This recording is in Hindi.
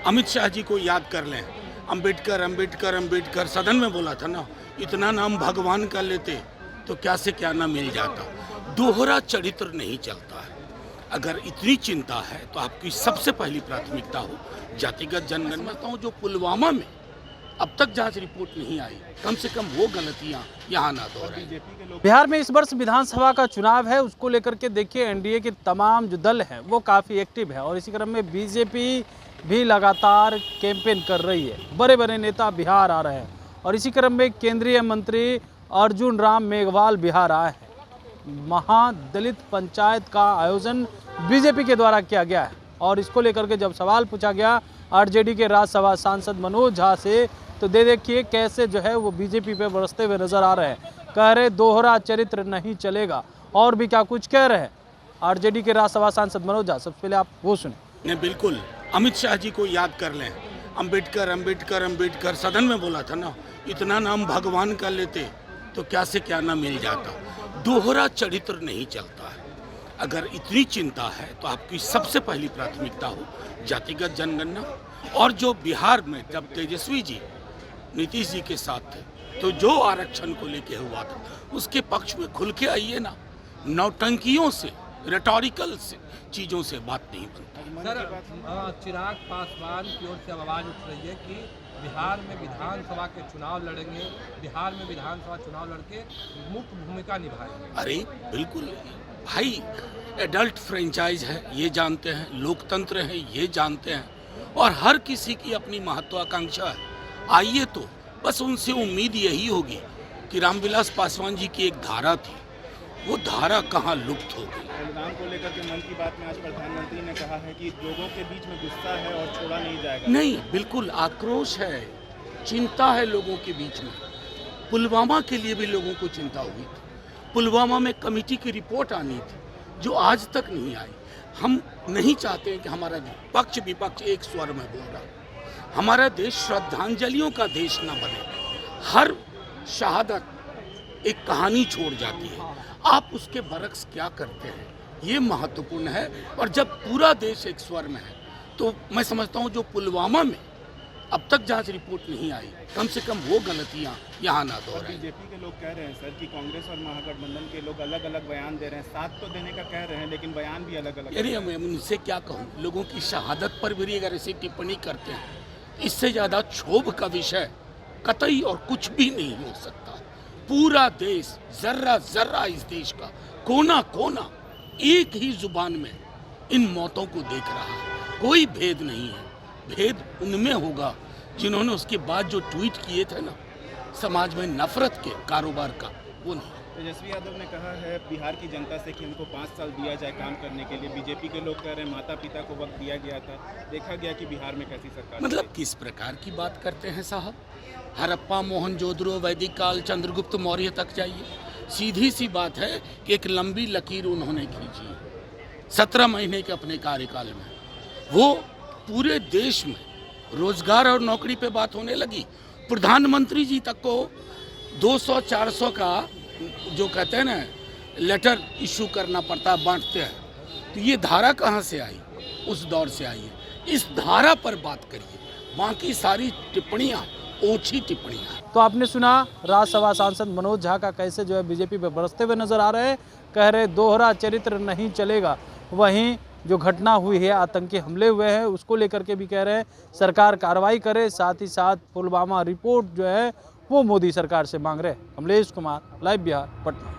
अमित शाह जी को याद कर लें। अंबेडकर अंबेडकर अंबेडकर सदन में बोला था ना, इतना नाम भगवान का लेते तो क्या से क्या ना मिल जाता। दोहरा चरित्र नहीं चलता है। अगर इतनी चिंता है तो आपकी सबसे पहली प्राथमिकता हो जातिगत जनगणना हो। जो पुलवामा में अब तक जांच रिपोर्ट नहीं आई, कम से कम वो गलतियां यहाँ ना दोहराएं। बिहार में इस वर्ष विधानसभा का चुनाव है, उसको लेकर के देखिए एनडीए के तमाम जो दल हैं वो काफ़ी एक्टिव है और इसी क्रम में बीजेपी भी लगातार कैंपेन कर रही है। बड़े बड़े नेता बिहार आ रहे हैं और इसी क्रम में केंद्रीय मंत्री अर्जुन राम मेघवाल बिहार आए हैं। महादलित पंचायत का आयोजन बीजेपी के द्वारा किया गया है और इसको लेकर के जब सवाल पूछा गया आरजेडी के राज्यसभा सांसद मनोज झा से, तो देखिए कैसे जो है वो बीजेपी पे बरसते हुए नजर आ रहे हैं। कह रहे दोहरा चरित्र नहीं चलेगा और भी क्या कुछ कह रहे हैं आरजेडी के राज्यसभा सांसद मनोज झा। सबसे पहले आप वो सुने। बिल्कुल, अमित शाह जी को याद कर लें। अंबेडकर अंबेडकर अंबेडकर सदन में बोला था ना, इतना नाम भगवान का लेते तो क्या से क्या ना मिल जाता। दोहरा चरित्र नहीं चलता है। अगर इतनी चिंता है तो आपकी सबसे पहली प्राथमिकता हो जातिगत जनगणना। और जो बिहार में जब तेजस्वी जी नीतीश जी के साथ थे तो जो आरक्षण को लेके हुआ था उसके पक्ष में खुल के आइए ना। नौटंकियों से, रेटोरिकल से चीज़ों से बात नहीं बनती। सर, चिराग पासवान की ओर से आवाज़ उठ रही है कि बिहार में विधानसभा के चुनाव लड़ेंगे, बिहार में विधानसभा चुनाव लड़के मुख्य भूमिका निभाएंगे। अरे बिल्कुल भाई, एडल्ट फ्रेंचाइज है ये जानते हैं, लोकतंत्र है ये जानते हैं और हर किसी की अपनी महत्वाकांक्षा है। आइए तो बस उनसे उम्मीद यही होगी कि रामविलास पासवान जी की एक धारा थी, वो धारा कहाँ लुप्त हो गई। बलिदान को लेकर के मन की बात में आज प्रधानमंत्री ने कहा है कि लोगों के बीच में गुस्सा है और छोड़ा नहीं जाएगा। नहीं, बिल्कुल आक्रोश है, चिंता है लोगों के बीच में। पुलवामा के लिए भी लोगों को चिंता हुई थी। पुलवामा में कमेटी की रिपोर्ट आनी थी जो आज तक नहीं आई। हम नहीं चाहते कि हमारा पक्ष विपक्ष एक स्वर में बोल रहा। हमारा देश श्रद्धांजलियों का देश न बने। हर शहादत एक कहानी छोड़ जाती है, आप उसके बरक्स क्या करते हैं ये महत्वपूर्ण है। और जब पूरा देश एक स्वर में है तो मैं समझता हूँ जो पुलवामा में अब तक जांच रिपोर्ट नहीं आई, कम से कम वो गलतियां यहाँ ना दोहराएं। बीजेपी के लोग कह रहे हैं सर कि कांग्रेस और महागठबंधन के लोग अलग अलग बयान दे रहे हैं। साथ तो देने का कह रहे हैं लेकिन बयान भी अलग अलग। यानी मैं उनसे क्या कहूँ, लोगों की शहादत पर भी अगर ऐसी टिप्पणी करते हैं, इससे ज़्यादा क्षोभ का विषय कतई और कुछ भी नहीं हो सकता। पूरा देश, जर्रा जर्रा इस देश का कोना कोना एक ही जुबान में इन मौतों को देख रहा है। कोई भेद नहीं है। भेद उनमें होगा जिन्होंने उसके बाद जो ट्वीट किए थे ना, समाज में नफरत के कारोबार का, वो नहीं। तेजस्वी यादव ने कहा है बिहार की जनता से कि उनको 5 साल दिया जाए काम करने के लिए। बीजेपी के लोग कह रहे हैं माता पिता को वक्त दिया गया था, देखा गया कि बिहार में कैसी सरकार। मतलब किस प्रकार की बात करते हैं साहब। हड़प्पा, मोहनजोदड़ो, वैदिक काल, चंद्रगुप्त मौर्य तक जाइए। सीधी सी बात है कि एक लंबी लकीर उन्होंने खींची 17 महीने के अपने कार्यकाल में। वो पूरे देश में रोजगार और नौकरी पे बात होने लगी। प्रधानमंत्री जी तक को 200-400 का जो कहते हैं ना लेटर इशू करना पड़ता है, बांटते हैं। तो ये धारा कहाँ से आई? उस दौर से आई है। इस धारा पर बात करिए, बाकी सारी टिप्पणियाँ ओछी टिप्पणियाँ। तो आपने सुना राज्यसभा सांसद मनोज झा का कैसे जो है बीजेपी पे बरसते हुए नजर आ रहे हैं। कह रहे दोहरा चरित्र नहीं चलेगा। वहीं जो घटना हुई है, आतंकी हमले हुए हैं, उसको लेकर के भी कह रहे हैं सरकार कार्रवाई करे। साथ ही साथ पुलवामा रिपोर्ट जो है वो मोदी सरकार से मांग रहे हैं। कमलेश कुमार, लाइव बिहार, पटना।